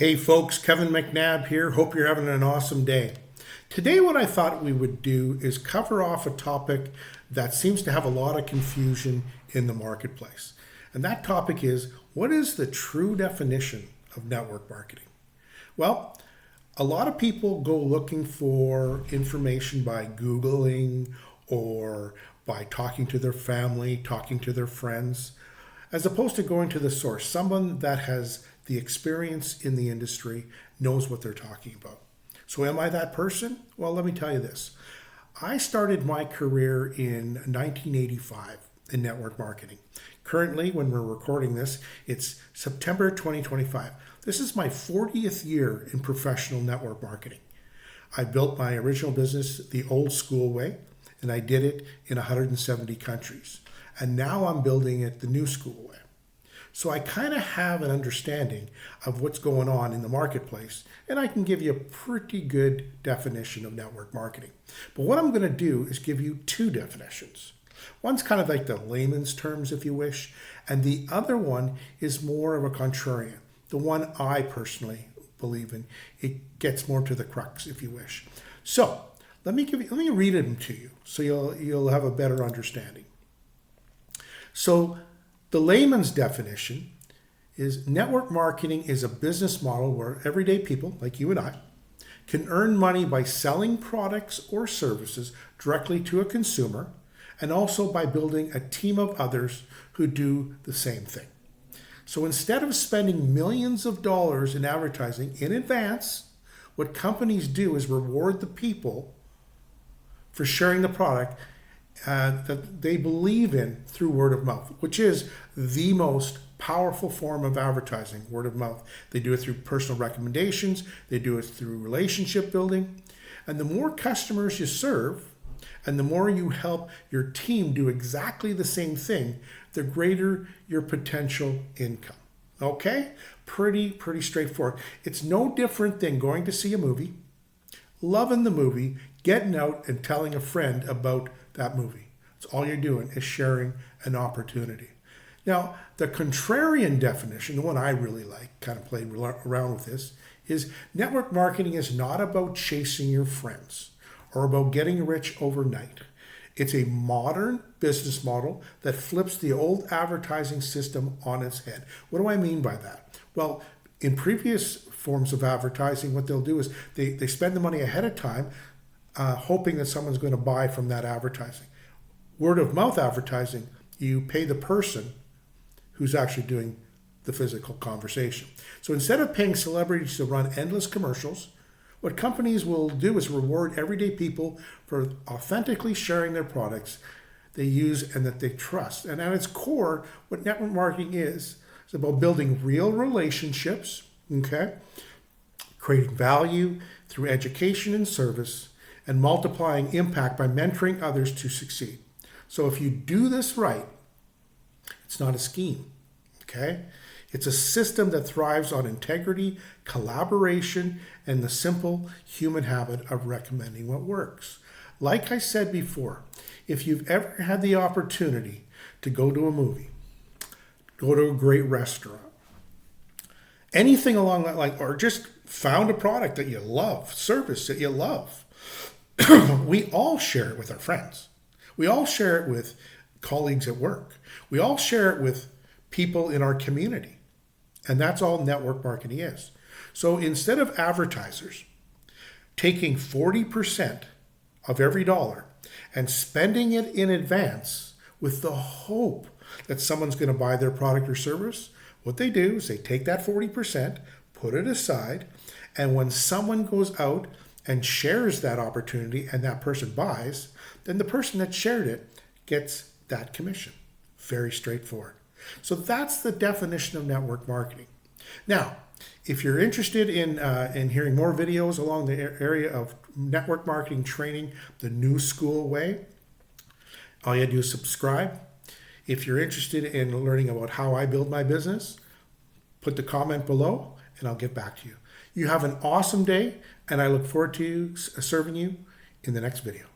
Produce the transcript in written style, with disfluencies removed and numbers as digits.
Hey folks, Kevin McNabb here. Hope you're having an awesome day. Today what I thought we would do is cover off a topic that seems to have a lot of confusion in the marketplace. And that topic is, what is the true definition of network marketing? Well, a lot of people go looking for information by Googling or by talking to their family, talking to their friends, as opposed to going to the source, someone that has the experience in the industry, knows what they're talking about. So am I that person? Well, let me tell you this. I started my career in 1985 in network marketing. Currently, when we're recording this, it's September 2025. This is my 40th year in professional network marketing. I built my original business the old school way, and I did it in 170 countries. And now I'm building it the new school way. So I kind of have an understanding of what's going on in the marketplace, and I can give you a pretty good definition of network marketing. But what I'm going to do is give you two definitions. One's kind of like the layman's terms, if you wish, and the other one is more of a contrarian, the one I personally believe in. It gets more to the crux, if you wish. So let me read them to you so you'll have a better understanding. So the layman's definition is network marketing is a business model where everyday people, like you and I, can earn money by selling products or services directly to a consumer, and also by building a team of others who do the same thing. So instead of spending millions of dollars in advertising in advance, what companies do is reward the people for sharing the product that they believe in through word of mouth, which is the most powerful form of advertising, word of mouth. They do it through personal recommendations, they do it through relationship building. And the more customers you serve, and the more you help your team do exactly the same thing, the greater your potential income. Okay? Pretty straightforward. It's no different than going to see a movie, loving the movie, getting out and telling a friend about that movie. It's all you're doing is sharing an opportunity. Now, the contrarian definition, the one I really like, kind of played around with this, is network marketing is not about chasing your friends or about getting rich overnight. It's a modern business model that flips the old advertising system on its head. What do I mean by that? Well, in previous forms of advertising, what they'll do is they spend the money ahead of time, hoping that someone's going to buy from that advertising. Word of mouth advertising, you pay the person who's actually doing the physical conversation. So instead of paying celebrities to run endless commercials, what companies will do is reward everyday people for authentically sharing their products they use and that they trust. And at its core, what network marketing is about building real relationships, okay? Creating value through education and service, and multiplying impact by mentoring others to succeed. So if you do this right, it's not a scheme, okay? It's a system that thrives on integrity, collaboration, and the simple human habit of recommending what works. Like I said before, if you've ever had the opportunity to go to a movie, go to a great restaurant, anything along that line, or just found a product that you love, service that you love, we all share it with our friends. We all share it with colleagues at work. We all share it with people in our community. And that's all network marketing is. So instead of advertisers taking 40% of every dollar and spending it in advance with the hope that someone's going to buy their product or service, what they do is they take that 40%, put it aside, and when someone goes out and shares that opportunity and that person buys, then the person that shared it gets that commission. Very straightforward. So that's the definition of network marketing. Now, if you're interested in hearing more videos along the area of network marketing training, the new school way, all you have to do is subscribe. If you're interested in learning about how I build my business, put the comment below and I'll get back to you. You have an awesome day, and I look forward to serving you in the next video.